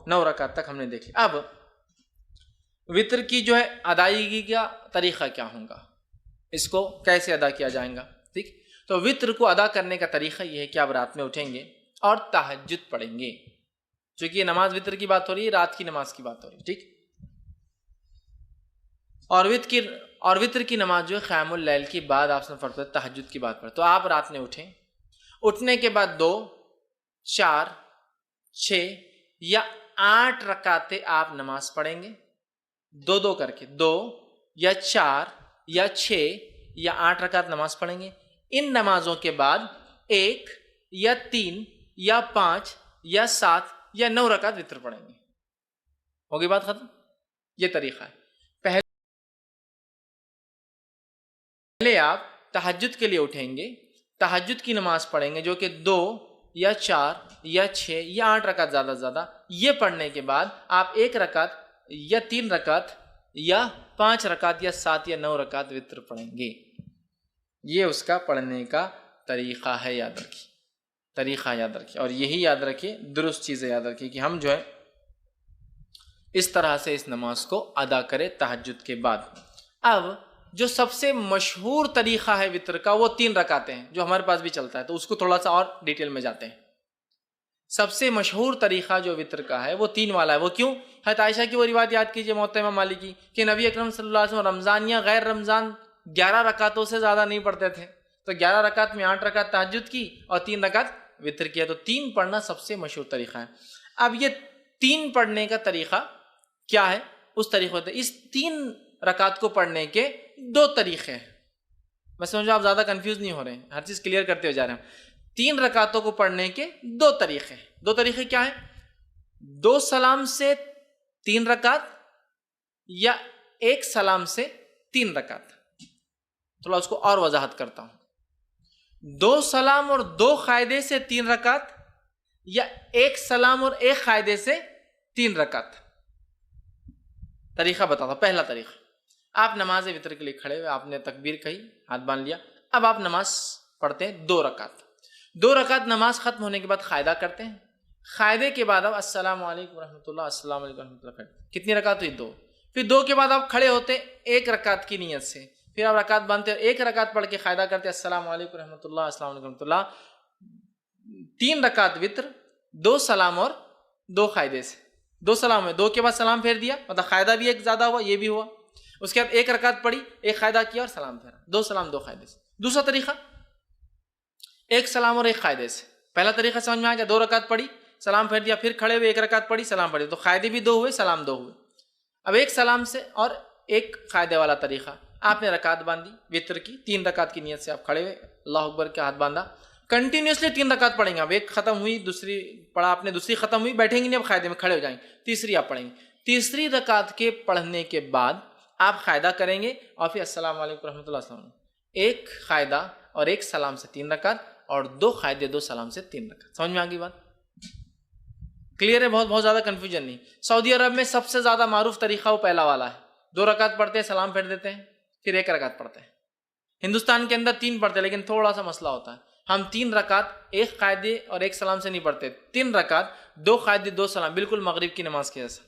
9 رکعت تک ہم نے دیکھی. اب وطر کی جو ہے ادائیگی کا طریقہ کیا ہوگا, اس کو کیسے ادا کیا جائے گا. ٹھیک, تو وطر کو ادا کرنے کا طریقہ یہ ہے کہ آپ رات میں اٹھیں گے اور تہجد پڑھیں گے. چونکہ یہ نماز وطر کی بات ہو رہی ہے, رات کی نماز کی بات ہو رہی ہے. ٹھیک, اور وطر کی نماز جو ہے قیام اللیل کی بعد آپ سے پڑھتے ہیں, تہجد کی بات پر. تو آپ رات میں اٹھیں, اٹھنے کے بعد 2, 4, 6 یا 8 رکعتیں آپ نماز پڑھیں گے, 2 کر کے 2 یا 4 یا 6 یا 8 رکعت نماز پڑھیں گے. ان نمازوں کے بعد 1 یا 3 یا 5 یا 7 یا 9 رکعت وطر پڑھیں گے. ہوگی بات ختم. یہ طریقہ ہے. پہلے آپ تہجد کے لیے اٹھیں گے, تہجد کی نماز پڑھیں گے جو کہ 2 یا 4 یا 6 یا 8 رکعت زیادہ سے زیادہ. یہ پڑھنے کے بعد آپ 1 رکعت یا 3 رکعت یا 5 رکعت یا 7 یا 9 رکعت وطر پڑھیں گے. یہ اس کا پڑھنے کا طریقہ ہے. یاد رکھیے, طریقہ یاد رکھیے, اور یہی یاد رکھیے, درست چیزیں یاد رکھیے کہ ہم جو ہے اس طرح سے اس نماز کو ادا کریں تہجد کے بعد. اب جو سب سے مشہور طریقہ ہے وطر کا وہ 3 رکعتیں ہیں, جو ہمارے پاس بھی چلتا ہے, تو اس کو تھوڑا سا اور ڈیٹیل میں جاتے ہیں. سب سے مشہور طریقہ جو وطر کا ہے وہ 3 والا ہے. وہ کیوں؟ حضرت عائشہ کی وہ روایت یاد کیجئے موطا امام مالک کی کہ نبی اکرم صلی اللہ علیہ وسلم رمضان یا غیر رمضان 11 رکعتوں سے زیادہ نہیں پڑھتے تھے. تو 11 رکعت میں 8 رکعت تہجد کی اور 3 رکعت وطر کیا. تو 3 پڑھنا سب سے مشہور طریقہ ہے. اب یہ 3 پڑھنے کا طریقہ کیا ہے؟ اس طریقے سے اس 3 رکعت کو پڑھنے کے 2 طریقے ہیں. میں سمجھو آپ زیادہ کنفیوز نہیں ہو رہے ہیں, ہر چیز کلیئر کرتے ہوئے جا رہے ہیں. 3 رکعتوں کو پڑھنے کے 2 طریقے ہیں. 2 طریقے کیا ہیں؟ 2 سلام سے 3 رکعت یا 1 سلام سے 3 رکعت. تھوڑا اس کو اور وضاحت کرتا ہوں. 2 سلام اور 2 قاعدے سے 3 رکعت یا 1 سلام اور 1 قاعدے سے 3 رکعت. طریقہ بتاتا ہوں. پہلا طریقہ, آپ نماز وطر کے لیے کھڑے ہوئے, آپ نے تکبیر کہی, ہاتھ باندھ لیا. اب آپ نماز پڑھتے ہیں 2 رکعت. 2 رکعت نماز ختم ہونے کے بعد قاعدہ کرتے ہیں. قاعدے کے بعد آپ السلام علیکم ورحمۃ اللہ, السلام علیکم ورحمۃ اللہ کرتے. کتنی رکعت ہوئی؟ 2. پھر 2 کے بعد آپ کھڑے ہوتے 1 رکعت کی نیت سے. پھر آپ رکعت باندھتے اور 1 رکعت پڑھ کے قاعدہ کرتے السلام علیکم ورحمۃ اللہ, السلام علیکم ورحمۃ اللہ. 3 رکعت وطر, 2 سلام اور 2 قاعدے سے. 2 سلام ہے, 2 کے بعد سلام پھیر دیا, مطلب قاعدہ بھی ایک زیادہ ہوا, یہ بھی ہوا. اس کے بعد 1 رکعت پڑھی, 1 قاعدہ کیا اور سلام پھیرا. 2 سلام 2 قاعدے سے. دوسرا طریقہ 1 سلام اور 1 قاعدے سے. پہلا طریقہ سمجھ میں آ گیا, 2 رکعت پڑھی, سلام پھیر دیا, پھر کھڑے ہوئے 1 رکعت پڑھی, سلام پڑھی, تو قاعدے بھی 2 ہوئے, سلام 2 ہوئے. اب 1 سلام سے اور 1 قاعدے والا طریقہ, آپ نے رکعت باندھی وطر کی, 3 رکعت کی نیت سے آپ کھڑے ہوئے, اللہ اکبر کے ہاتھ باندھا, کنٹینیوسلی 3 رکعت پڑھیں گے. اب 1 ختم ہوئی, دوسری پڑھا آپ نے, دوسری ختم ہوئی, بیٹھیں گے نہیں, اب قاعدے میں کھڑے ہو جائیں گے, تیسری آپ پڑھیں گے. تیسری رکعت کے پڑھنے کے بعد آپ قاعدہ کریں گے اور پھر السلام علیکم ورحمۃ اللہ, السلام علیکم. 1 قاعدہ اور 1 سلام سے 3 رکعت اور 2 قاعدے 2 سلام سے 3 رکعت. سمجھ میں آ گئی بات؟ کلیئر ہے؟ بہت زیادہ کنفیوژن نہیں. سعودی عرب میں سب سے زیادہ معروف طریقہ وہ پہلا والا ہے. 2 رکعت پڑھتے ہیں, سلام پھیر دیتے ہیں, پھر 1 رکعت پڑھتے ہیں. ہندوستان کے اندر 3 پڑھتے ہیں, لیکن تھوڑا سا مسئلہ ہوتا ہے. ہم 3 رکعت 1 قاعدے اور 1 سلام سے نہیں پڑھتے, 3 رکعت 2 قاعدے 2 سلام, بالکل مغرب کی نماز کے جیسا.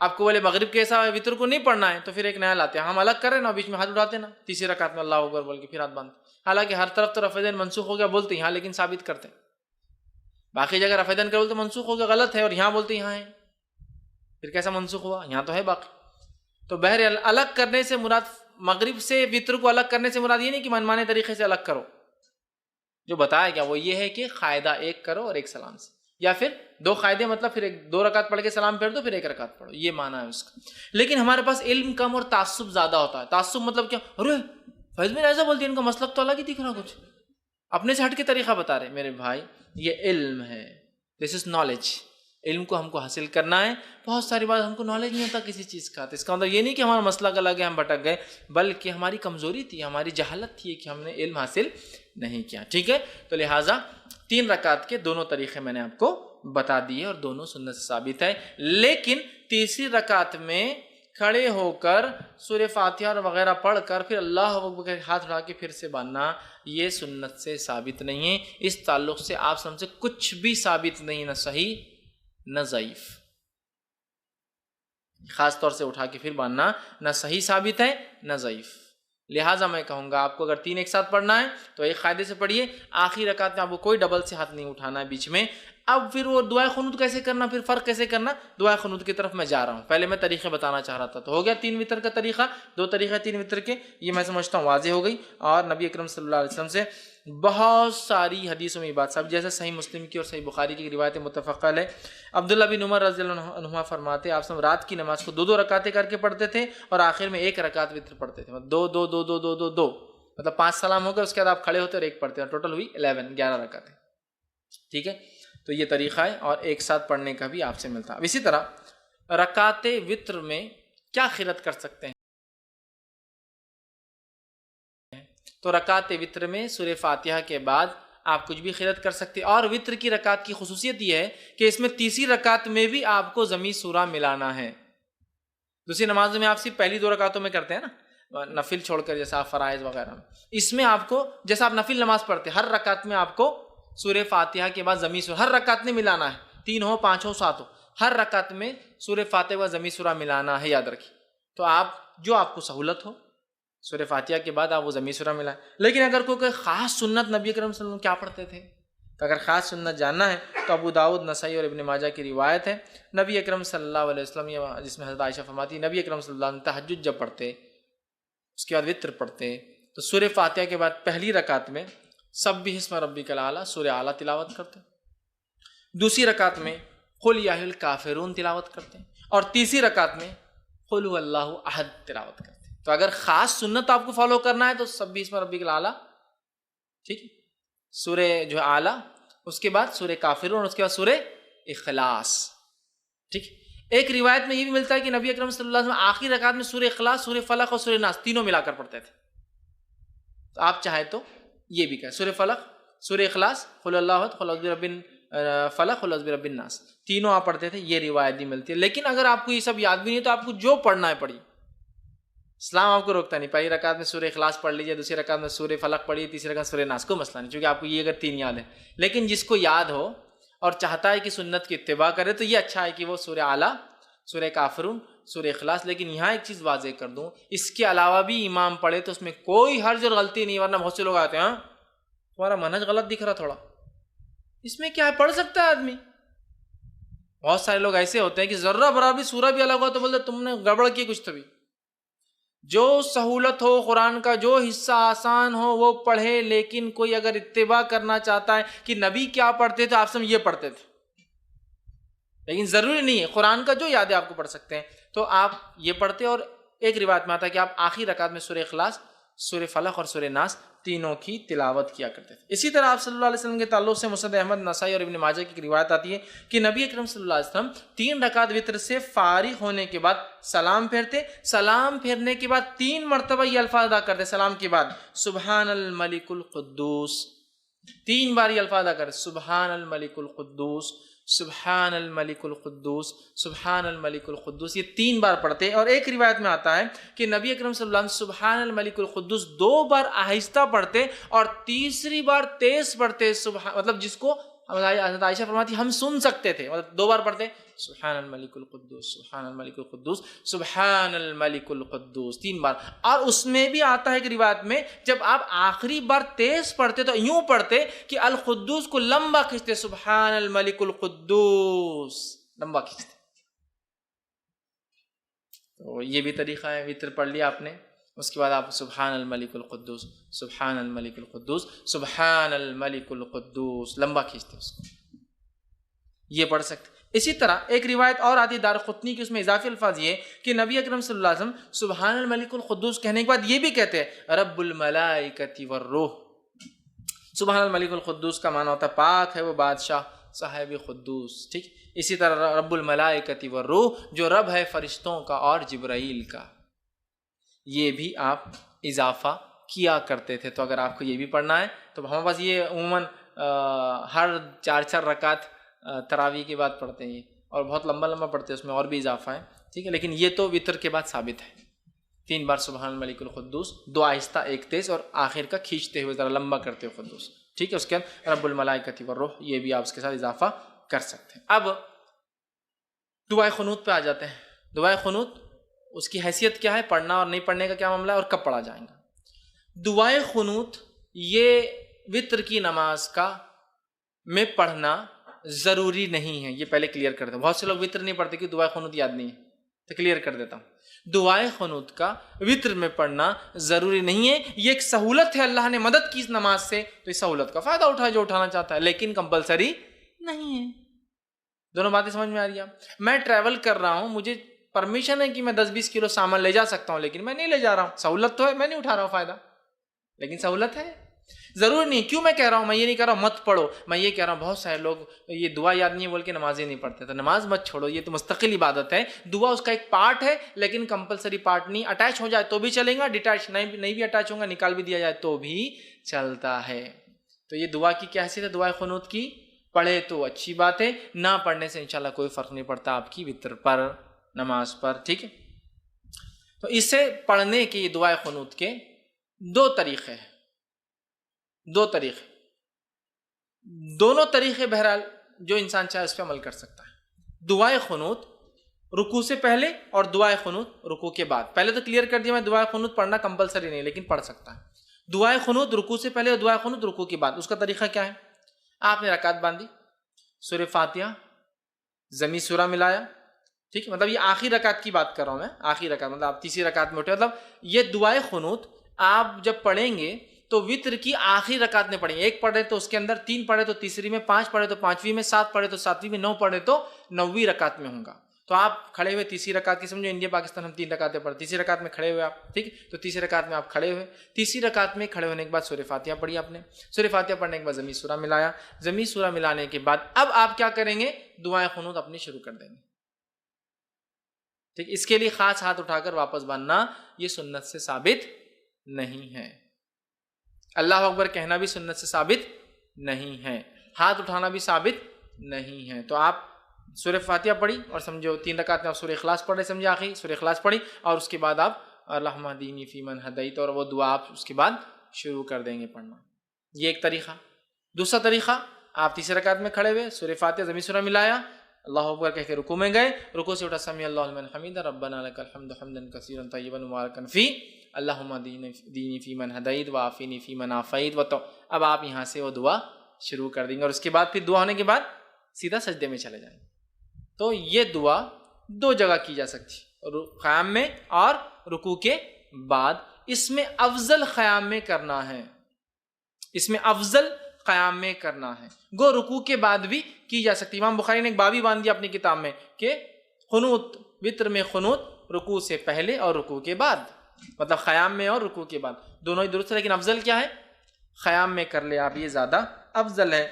آپ کو بولے مغرب کیسا ہے, وطر کو نہیں پڑھنا ہے, تو پھر ایک نیا لاتے ہیں. ہم الگ کریں نا, بیچ میں ہاتھ اٹھاتے نا, تیسری رکعت میں اللہ اکبر بول کے پھر ہاتھ باندھتے. حالانکہ ہر طرف تو رفع دین منسوخ ہو گیا بولتے ہیں, یہاں لیکن ثابت کرتے ہیں. باقی جگہ رفع دین کا بولتے منسوخ ہو گیا, غلط ہے, اور یہاں بولتے یہاں ہے, پھر کیسا منسوخ ہوا؟ یہاں تو ہے باقی. تو بہرحال الگ کرنے سے مراد, مغرب سے وطر کو الگ کرنے سے مراد یہ نہیں کہ منمانے طریقے سے الگ کرو. جو بتایا گیا وہ یہ ہے کہ قاعدہ 1 کرو اور 1 سلام سے, یا پھر 2 قاعدے, مطلب پھر 2 رکعت پڑھ کے سلام پھیر دو, پھر 1 رکعت پڑھو, یہ معنی ہے اس کا. لیکن ہمارے پاس علم کم اور تعصب زیادہ ہوتا ہے. تعصب مطلب کیا, ارے فیض میں ایسا بولتی ہے, ان کا مسلک تو الگ ہی دکھ رہا, کچھ اپنے سے ہٹ کے طریقہ بتا رہے. میرے بھائی, یہ علم ہے, دس از نالج. علم کو ہم کو حاصل کرنا ہے. بہت ساری بات ہم کو نالج نہیں ہوتا کسی چیز کا, تو اس کا مطلب یہ نہیں کہ ہمارا مسلک الگ ہے, ہم بھٹک گئے, بلکہ ہماری کمزوری تھی, ہماری جہالت تھی کہ ہم نے علم حاصل نہیں کیا. ٹھیک ہے, تو لہٰذا 3 رکعت کے دونوں طریقے میں نے آپ کو بتا دیے, اور دونوں سنت سے ثابت ہے. لیکن تیسری رکعت میں کھڑے ہو کر سورہ فاتحہ اور وغیرہ پڑھ کر پھر اللہ اکبر کے ہاتھ اٹھا کے پھر سے باندھنا, یہ سنت سے ثابت نہیں ہے. اس تعلق سے آپ سب سے کچھ بھی ثابت نہیں, نہ صحیح نہ ضعیف. خاص طور سے اٹھا کے پھر باندھنا نہ صحیح ثابت ہے نہ ضعیف. لہٰذا میں کہوں گا آپ کو اگر 3 ایک ساتھ پڑھنا ہے تو ایک قاعدے سے پڑھیے. آخری رکعت میں آپ کو کوئی ڈبل سے ہاتھ نہیں اٹھانا ہے بیچ میں. اب پھر وہ دعائے قنوت کیسے کرنا, پھر فرق کیسے کرنا, دعائے قنوت کی طرف میں جا رہا ہوں. پہلے میں طریقے بتانا چاہ رہا تھا. تو ہو گیا 3 وتر کا طریقہ, 2 طریقے 3 وتر کے, یہ میں سمجھتا ہوں واضح ہو گئی. اور نبی اکرم صلی اللہ علیہ وسلم سے بہت ساری حدیثوں میں یہ بات ثابت, جیسے صحیح مسلم کی اور صحیح بخاری کی روایت متفق علیہ. عبداللہ بن عمر رضی اللہ عنہما فرماتے آپ سب رات کی نماز کو 2 رکعتیں کر کے پڑھتے تھے اور آخر میں 1 رکعت وتر پڑھتے تھے. مطلب 2 2 2 2 2 2 2 مطلب 5 سلام ہو گئے, اس کے بعد آپ کھڑے ہوتے اور 1 پڑھتے ہیں, ٹوٹل ہوئی 11 رکعتیں. ٹھیک ہے, تو یہ طریقہ ہے اور ایک ساتھ پڑھنے کا بھی آپ سے ملتا. اب اسی طرح رکعت وتر میں کیا خیرات کر سکتے ہیں؟ تو رکعت وتر میں سورہ فاتحہ کے بعد آپ کچھ بھی خیرات کر سکتے ہیں. اور وتر کی رکعت کی خصوصیت یہ ہے کہ اس میں تیسری رکعت میں بھی آپ کو ضمی سورہ ملانا ہے. دوسری نمازوں میں آپ صرف پہلی 2 رکعتوں میں کرتے ہیں نا, نفل چھوڑ کر, جیسا آپ فرائض وغیرہ میں. اس میں آپ کو جیسا آپ نفل نماز پڑھتے ہیں, ہر رکعت میں آپ کو سورہ فاتحہ کے بعد ضمی سورہ ہر رکعت میں ملانا ہے. 3 ہو 5 ہو 7 ہو, ہر رکعت میں سورہ فاتحہ و ضمی سورہ ملانا ہے, یاد رکھیے. تو آپ کو سہولت ہو سورہ فاتحہ کے بعد آپ وہ ضمی سورہ ملائیں. لیکن اگر کوئی خاص سنت نبی کرم صلی اللہ علیہ وسلم کیا پڑھتے تھے, تو اگر خاص سنت جاننا ہے تو ابو داؤد, نسائی اور ابن ماجہ کی روایت ہے. نبی اکرم صلی اللہ علیہ وسلم, جس میں حضرت عائشہ فرماتی نبی اکرم صلی اللہ علیہ وسلم تہجد جب پڑھتے, اس کے بعد وتر پڑھتے, تو سورہ فاتحہ کے بعد پہلی رکعت میں سبح اسم ربک الاعلی سورہ اعلیٰ تلاوت کرتے, دوسری رکعت میں قل یا ایھا الکافرون تلاوت کرتے, اور تیسری رکعت میں قل ھو اللہ احد تلاوت کرتے. تو اگر خاص سنت آپ کو فالو کرنا ہے تو سبح اسم ربک الاعلی, ٹھیک ہے, سورہ جو اعلیٰ, اس کے بعد سورہ کافرون, اور اس کے بعد سورہ اخلاص. ٹھیک, ایک روایت میں یہ بھی ملتا ہے کہ نبی اکرم صلی اللہ علیہ وسلم آخری رکعت میں سورہ اخلاص, سورہ فلق اور سورہ ناس تینوں ملا کر پڑھتے تھے. تو آپ چاہیں تو یہ بھی کہیں سورہ فلق, سورہ اخلاص, قل اللہ احد, قل اعوذ برب فلق, قل اعوذ برب الناس, تینوں آپ پڑھتے تھے. یہ روایت بھی ملتی ہے. لیکن اگر آپ کو یہ سب یاد بھی نہیں تو آپ کو جو پڑھنا ہے پڑھیے, اسلام آپ کو روکتا نہیں. پہلی رکعت میں سورہ اخلاص پڑھ لیجیے, دوسری رکعت میں سورہ فلق پڑھیے, تیسری رکعت سورہ ناس, کو مسئلہ نہیں, چونکہ آپ کو یہ اگر 3 یاد ہے. لیکن جس کو یاد ہو اور چاہتا ہے کہ سنت کی اتباع کرے تو یہ اچھا ہے کہ وہ سورہ اعلیٰ, سورہ کافرون, سورہ اخلاص. لیکن یہاں ایک چیز واضح کر دوں, اس کے علاوہ بھی امام پڑھے تو اس میں کوئی حرج اور غلطی نہیں. ورنہ بہت سے لوگ آتے ہیں, ہاں تمہارا منہج غلط دکھ رہا تھوڑا, اس میں کیا ہے, پڑھ سکتا ہے آدمی. بہت سارے لوگ ایسے ہوتے ہیں کہ ذرہ برابر سورہ بھی الگ ہو تو بولتے تم نے گڑبڑ کی کچھ. تبھی جو سہولت ہو, قرآن کا جو حصہ آسان ہو وہ پڑھے. لیکن کوئی اگر اتباع کرنا چاہتا ہے کہ نبی کیا پڑھتے تھے, آپ سب یہ پڑھتے تھے, لیکن ضروری نہیں ہے, قرآن کا جو یاد ہے آپ کو پڑھ سکتے ہیں, تو آپ یہ پڑھتے. اور ایک روایت میں آتا ہے کہ آپ آخری رکعت میں سورہ اخلاص, سورہ فلق اور سورہ ناس تینوں کی تلاوت کیا کرتے تھے. اسی طرح آپ صلی اللہ علیہ وسلم کے تعلق سے مسند احمد, نسائی اور ابن ماجہ کی روایت آتی ہے کہ نبی اکرم صلی اللہ علیہ وسلم 3 رکعت وتر سے فارغ ہونے کے بعد سلام پھیرتے. سلام پھیرنے کے بعد 3 مرتبہ یہ الفاظ ادا کرتے سلام کے بعد, سبحان الملک القدوس. 3 بار یہ الفاظ ادا کرتے, سبحان الملک القدوس, سبحان الملک القدوس, سبحان الملک القدوس. یہ 3 بار پڑھتے. اور ایک روایت میں آتا ہے کہ نبی اکرم صلی اللہ علیہ وسلم سبحان الملک القدوس 2 بار آہستہ پڑھتے اور تیسری بار تیز پڑھتے. مطلب جس کو حضرت عائشہ فرماتی ہم سن سکتے تھے, مطلب 2 بار پڑھتے سبحان الملک القدوس, سبحان الملک القدوس, سبحان الملک القدوس 3 بار. اور اس میں بھی آتا ہے کہ روایت میں جب آپ آخری بار تیز پڑھتے تو یوں پڑھتے کہ القدوس کو لمبا کھینچتے, سبحان الملک القدوس لمبا کھینچتے. تو یہ بھی طریقہ ہے. وتر پڑھ لیا آپ نے, اس کے بعد آپ سبحان الملک القدوس, سبحان الملک القدوس, سبحان الملک القدوس لمبا کھینچتے اس کو, یہ پڑھ سکتے. اسی طرح ایک روایت اور آتی دارقطنی کی, اس میں اضافی الفاظ یہ کہ نبی اکرم صلی اللہ علیہ وسلم سبحان الملک القدوس کہنے کے بعد یہ بھی کہتے ہیں رب الملائکۃ والروح. سبحان الملک القدوس کا معنی ہوتا ہے پاک ہے وہ بادشاہ صاحب قدوس. ٹھیک, اسی طرح رب الملائکۃ والروح جو رب ہے فرشتوں کا اور جبرائیل کا, یہ بھی آپ اضافہ کیا کرتے تھے. تو اگر آپ کو یہ بھی پڑھنا ہے تو ہمارے پاس یہ عموماً ہر 4 رکعت تراویح کے بعد پڑھتے ہیں اور بہت لمبا لمبا پڑھتے ہیں, اس میں اور بھی اضافہ ہے. ٹھیک ہے, لیکن یہ تو وتر کے بعد ثابت ہے. 3 بار سبحان الملک القدوس, 2 آہستہ 1 تیز, اور آخر کا کھینچتے ہوئے ذرا لمبا کرتے ہوئے قدوس. ٹھیک ہے, اس کے بعد رب الملائکۃ والروح یہ بھی آپ اس کے ساتھ اضافہ کر سکتے ہیں. اب دعائے قنوت پہ آ جاتے ہیں. دعائے قنوت اس کی حیثیت کیا ہے, پڑھنا اور نہیں پڑھنے کا کیا معاملہ ہے, اور کب پڑھا جائے گا. دعائے قنوت یہ وتر کی نماز کا میں پڑھنا ضروری نہیں ہے, یہ پہلے کلیئر کر دیں. بہت سے لوگ وتر نہیں پڑھتے کہ دعائے قنوت یاد نہیں ہے, تو کلیئر کر دیتا ہوں. دعائے قنوت کا وتر میں پڑھنا ضروری نہیں ہے, یہ ایک سہولت ہے, اللہ نے مدد کی اس نماز سے, تو اس سہولت کا فائدہ اٹھائے جو اٹھانا چاہتا ہے, لیکن کمپلسری نہیں ہے. دونوں باتیں سمجھ میں آ رہی ہیں. میں ٹریول کر رہا ہوں, مجھے پرمیشن ہے کہ میں 10-20 کلو سامان لے جا سکتا ہوں, لیکن میں نہیں لے جا رہا ہوں. سہولت تو ہے, میں نہیں اٹھا رہا ہوں فائدہ, لیکن سہولت ہے. ضروری نہیں. کیوں میں کہہ رہا ہوں, میں یہ نہیں کہہ رہا ہوں مت پڑھو, میں یہ کہہ رہا ہوں بہت سارے لوگ یہ دعا یاد نہیں ہے بول کے نماز ہی نہیں پڑھتے. تو نماز مت چھوڑو, یہ تو مستقل عبادت ہے. دعا اس کا ایک پارٹ ہے, لیکن کمپلسری پارٹ نہیں. اٹیچ ہو جائے تو بھی چلے گا, ڈیٹیچ نہیں بھی اٹیچ ہوگا, نکال بھی دیا جائے تو بھی چلتا ہے. تو یہ دعا کی کیا حیثیت ہے دعائے قنوت کی؟ پڑھے تو اچھی بات ہے, نہ پڑھنے سے انشاءاللہ کوئی فرق نہیں پڑتا آپ کی وتر پر, نماز پر. ٹھیک ہے. تو اسے پڑھنے کی دعائے قنوت کے دو طریقے ہیں. دو طریقے, دونوں طریقے بہرحال جو انسان چاہے اس پہ عمل کر سکتا ہے. دعائے قنوت رکوع سے پہلے اور دعائے قنوت رکوع کے بعد. پہلے تو کلیئر کر دیا میں, دعائے قنوت پڑھنا کمپلسری نہیں, لیکن پڑھ سکتا ہے. دعائے قنوت رکوع سے پہلے اور دعائے قنوت رکوع کے بعد. اس کا طریقہ کیا ہے؟ آپ نے رکعت باندھی, سورہ فاتحہ ضمی سورہ ملایا. ٹھیک ہے, مطلب یہ آخری رکعت کی بات کر رہا ہوں میں, آخری رکعت مطلب آپ تیسری رکعت میں اٹھے. مطلب یہ دعائے قنوت آپ جب پڑھیں گے تو وتر کی آخری رکعت میں پڑھیں گے. ایک پڑھے تو اس کے اندر, 3 پڑھے تو تیسری میں, 5 پڑھے تو 5ویں میں, 7 پڑھے تو 7ویں میں, 9 پڑھے تو 9ویں رکعت میں ہوں گا. تو آپ کھڑے ہوئے تیسری رکعت کی, سمجھو انڈیا پاکستان ہم 3 رکعتیں پڑھیں, تیسری رکعت میں کھڑے ہوئے آپ. ٹھیک ہے, تو تیسری رکعت میں آپ کھڑے ہوئے, تیسری رکعت میں کھڑے ہونے کے بعد سورہ فاتحہ پڑھی آپ نے. سورہ فاتحہ پڑھنے کے بعد ضمی سورہ ملایا. ضمی سورہ ملانے کے بعد اب آپ کیا کریں گے؟ دعائیں قنوت اپنی شروع کر دیں گے. ٹھیک, اس کے لیے خاص ہاتھ اٹھا کر واپس باندھنا یہ سنت سے ثابت نہیں ہے. اللہ اکبر کہنا بھی سنت سے ثابت نہیں ہے, ہاتھ اٹھانا بھی ثابت نہیں ہے. تو آپ سورہ فاتحہ پڑھی اور سمجھو 3 رکعت میں آپ سورہ اخلاص پڑھ رہے, سمجھے آخری سورہ اخلاص پڑھی, اور اس کے بعد آپ اللہم اہدنی فیمن ہدیت, اور وہ دعا آپ اس کے بعد شروع کر دیں گے پڑھنا. یہ ایک طریقہ. دوسرا طریقہ, آپ تیسری رکعت میں کھڑے ہوئے, سورہ فاتحہ ضمی سورہ ملایا, اللہ اکبر کہہ کے رکوع میں گئے, رکوع سے اٹھا سمیع اللہ لمن حمیدہ, ربنا لک الحمد حمدا کثیرا طیبا مبارکا فی, اللہم اہدنی فیمن ہدیت وعافنی فیمن عافیت. اب آپ یہاں سے وہ دعا شروع کر دیں گے, اور اس کے بعد پھر دعا ہونے کے بعد سیدھا سجدے میں چلے جائیں گے. تو یہ دعا 2 جگہ کی جا سکتی, قیام میں اور رکوع کے بعد. اس میں افضل قیام میں کرنا ہے, اس میں افضل قیام میں کرنا ہے. گو رکوع کے بعد بھی کی جا سکتی. امام بخاری نے ایک باب ہی باندھ دیا اپنی کتاب میں کہ قنوت, وتر میں قنوت رکوع سے پہلے اور رکوع کے بعد, مطلب قیام میں اور رکوع کے بعد دونوں ہی درست ہے, لیکن افضل کیا ہے؟ قیام میں کر لے آپ, یہ زیادہ افضل ہے.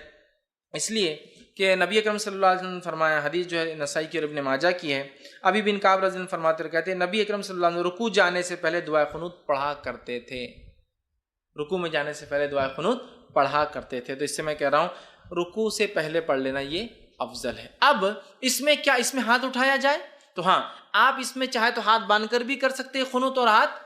اس لیے کہ نبی اکرم صلی اللہ علیہ وسلم نے فرمایا, حدیث جو ہے نسائی کی اور ابن ماجہ کی ہے, ابی بن کعب رضی اللہ عنہ فرماتے ہیں, کہتے ہیں نبی اکرم صلی اللہ علیہ وسلم رکوع جانے سے پہلے دعائے قنوت پڑھا کرتے تھے. رکوع میں جانے سے پہلے دعائے قنوت پڑھا کرتے تھے. تو اس سے میں کہہ رہا ہوں رکوع سے پہلے پڑھ لینا یہ افضل ہے. اب اس میں کیا, اس میں ہاتھ اٹھایا جائے؟ تو ہاں, آپ اس میں چاہے تو ہاتھ باندھ کر بھی کر سکتے ہیں قنوت, اور ہاتھ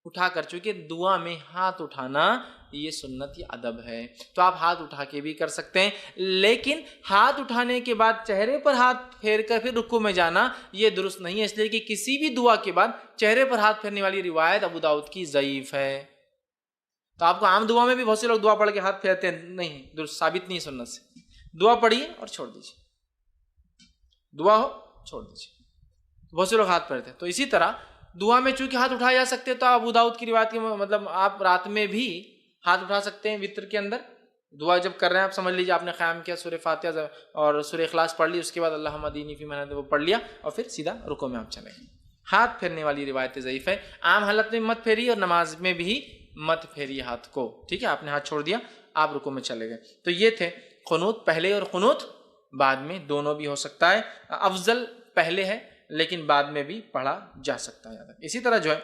اٹھا کر, چونکہ دعا میں ہاتھ اٹھانا یہ سنت یا ادب ہے, تو آپ ہاتھ اٹھا کے بھی کر سکتے ہیں. لیکن ہاتھ اٹھانے کے بعد چہرے پر ہاتھ پھیر کر پھر رکوع میں جانا یہ درست نہیں ہے, اس لیے کہ کسی بھی دعا کے بعد چہرے پر ہاتھ پھیرنے والی روایت ابو داؤد کی ضعیف ہے. تو آپ کو عام دعا میں بھی بہت سے لوگ دعا پڑھ کے ہاتھ پھیرتے ہیں, نہیں, درست ثابت نہیں سنت سے. دعا پڑھیے اور چھوڑ دیجیے, دعا ہو چھوڑ دیجیے. بہت سے لوگ ہاتھ پھیرتے ہیں. تو اسی طرح دعا میں چونکہ ہاتھ اٹھائے جا سکتے ہیں, تو ابو داؤد کی روایت کے مطلب آپ رات میں بھی ہاتھ اٹھا سکتے ہیں. وتر کے اندر دعا جب کر رہے ہیں آپ سمجھ لیجیے آپ نے قیام کیا, سورہ فاتحہ اور سورہ اخلاص پڑھ لی, اس کے بعد اللہم اہدنی فیمن ہدیت وہ پڑھ لیا, اور پھر سیدھا رکوع میں آپ چلے گئے. ہاتھ پھیرنے والی روایت ضعیف ہے. عام حالت میں مت پھیریے اور نماز میں بھی مت پھیریے ہاتھ کو. ٹھیک ہے, آپ نے ہاتھ چھوڑ دیا, آپ رکوع میں چلے گئے. تو یہ تھے قنوت پہلے اور قنوت بعد میں, دونوں بھی ہو سکتا ہے. افضل پہلے ہے لیکن بعد میں بھی پڑھا جا سکتا ہے. اسی طرح جو ہے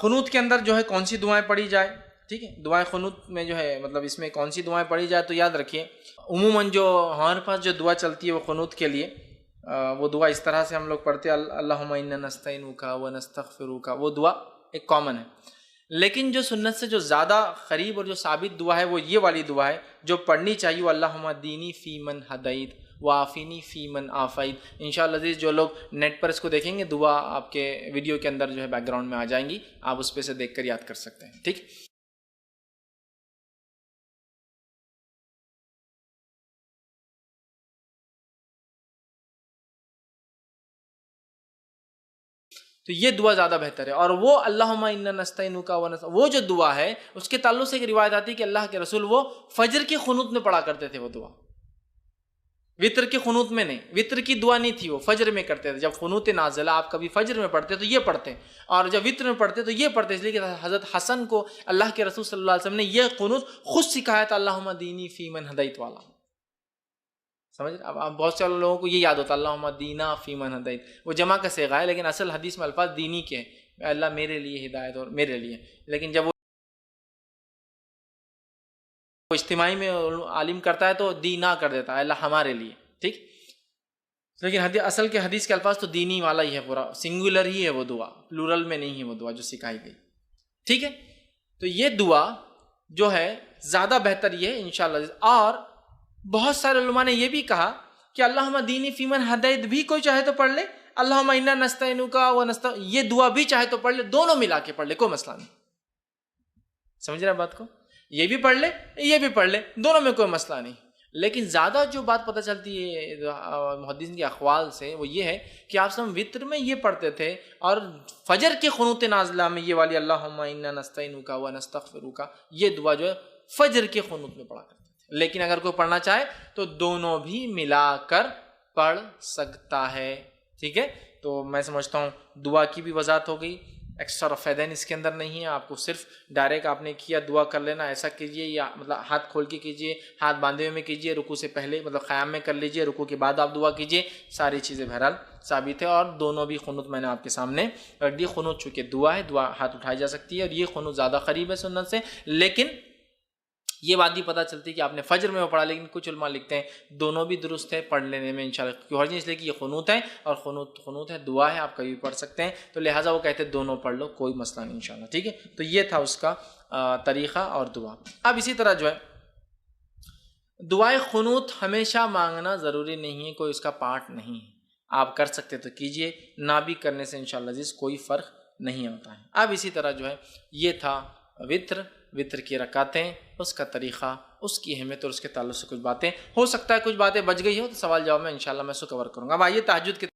قنوت کے اندر جو ہے کون سی دعائیں پڑھی جائے. ٹھیک ہے, دعائیں قنوت میں جو ہے مطلب اس میں کون سی دعائیں پڑھی جائے, تو یاد رکھیے عموماً جو ہمارے پاس جو دعا چلتی ہے وہ قنوت کے لیے, وہ دعا اس طرح سے ہم لوگ پڑھتے ہیں, اللہم انا نستعینک ونستغفرک, وہ دعا ایک کامن ہے. لیکن جو سنت سے جو زیادہ قریب اور جو ثابت دعا ہے وہ یہ والی دعا ہے جو پڑھنی چاہیے, اللہم اہدنی فیمن ہدیت وعافینی فی من عافیت. انشاءاللہ عزیز جو لوگ نیٹ پر اس کو دیکھیں گے دعا آپ کے ویڈیو کے اندر جو ہے بیک گراؤنڈ میں آ جائیں گی, آپ اس پہ سے دیکھ کر یاد کر سکتے ہیں. ٹھیک. تو یہ دعا زیادہ بہتر ہے. اور وہ اللہم انا نستعینک وہ جو دعا ہے اس کے تعلق سے ایک روایت آتی ہے کہ اللہ کے رسول وہ فجر کے قنوت میں پڑھا کرتے تھے. وہ دعا وطر کے قنوت میں نہیں, وطر کی دعا نہیں تھی, وہ فجر میں کرتے تھے. جب قنوت نازلہ آپ کبھی فجر میں پڑھتے تو یہ پڑھتے, اور جب وطر میں پڑھتے تو یہ پڑھتے, اس لیے کہ حضرت حسن کو اللہ کے رسول صلی اللہ علیہ وسلم نے یہ قنوت خود سکھایا تھا, اللہم دینی فی من ہدیت والا. سمجھ رہے؟ اب بہت سے لوگوں کو یہ یاد ہوتا ہے اللہم دینا فی من ہدیت, وہ جمع کا صیغہ ہے, لیکن اصل حدیث میں الفاظ دینی کے ہیں, اللہ میرے لیے ہدایت اور میرے لیے. لیکن جب وہ اجتماعی میں عالم کرتا ہے تو دینا کر دیتا ہے, اللہ ہمارے لیے. ٹھیک. لیکن اصل کے حدیث کے الفاظ تو دینی والا ہی ہے, پورا سنگولر ہی ہے وہ دعا, پلورل میں نہیں ہے وہ دعا جو سکھائی گئی. ٹھیک ہے. تو یہ دعا جو ہے زیادہ بہتر یہ ہے انشاءاللہ. اور بہت سارے علماء نے یہ بھی کہا کہ اللہم دینی فی من ہدیت بھی کوئی چاہے تو پڑھ لے, اللہم انا نستعینک یہ دعا بھی چاہے تو پڑھ لے, دونوں ملا کے پڑھ لے, کوئی مسئلہ نہیں. سمجھ رہے بات کو؟ یہ بھی پڑھ لے یہ بھی پڑھ لے, دونوں میں کوئی مسئلہ نہیں. لیکن زیادہ جو بات پتہ چلتی ہے محدثین کے اقوال سے وہ یہ ہے کہ آپ سب وطر میں یہ پڑھتے تھے, اور فجر کے قنوت نازلہ میں یہ والی اللہم انا نستعینک ونستغفرک یہ دعا جو ہے فجر کے قنوت میں پڑھا کرتے تھے. لیکن اگر کوئی پڑھنا چاہے تو دونوں بھی ملا کر پڑھ سکتا ہے. ٹھیک ہے. تو میں سمجھتا ہوں دعا کی بھی وضاحت ہو گئی. ایکسٹرا فیدین اس کے اندر نہیں ہے, آپ کو صرف ڈائریکٹ آپ نے کیا دعا کر لینا, ایسا کیجئے, یا مطلب ہاتھ کھول کے کیجئے, ہاتھ باندھے ہوئے میں کیجئے, رکوع سے پہلے مطلب قیام میں کر لیجئے, رکوع کے بعد آپ دعا کیجئے, ساری چیزیں بہرحال ثابت ہے. اور دونوں بھی قنوت میں نے آپ کے سامنے رکھ دی. قنوت چونکہ دعا ہے, دعا ہاتھ اٹھائی جا سکتی ہے, اور یہ قنوت زیادہ قریب ہے سنت سے. لیکن یہ بات بھی پتہ چلتی ہے کہ آپ نے فجر میں وہ پڑھا, لیکن کچھ علماء لکھتے ہیں دونوں بھی درست ہے پڑھ لینے میں انشاءاللہ, کیوں حرج نہیں, اس لیے کہ یہ قنوت ہے اور قنوت ہے, دعا ہے, آپ کبھی بھی پڑھ سکتے ہیں. تو لہٰذا وہ کہتے ہیں دونوں پڑھ لو, کوئی مسئلہ نہیں انشاءاللہ. ٹھیک ہے. تو یہ تھا اس کا طریقہ اور دعا. اب اسی طرح جو ہے دعائے قنوت ہمیشہ مانگنا ضروری نہیں ہے, کوئی اس کا پارٹ نہیں ہے, آپ کر سکتے تو کیجئے, نہ بھی کرنے سے انشاءاللہ عزیز کوئی فرق نہیں ہوتا ہے. اب اسی طرح جو ہے یہ تھا وطر کی رکعتیں, اس کا طریقہ, اس کی اہمیت اور اس کے تعلق سے کچھ باتیں. ہو سکتا ہے کچھ باتیں بچ گئی ہو تو سوال جواب میں انشاءاللہ میں اس کو کور کروں گا. اب آئیے تہجد کے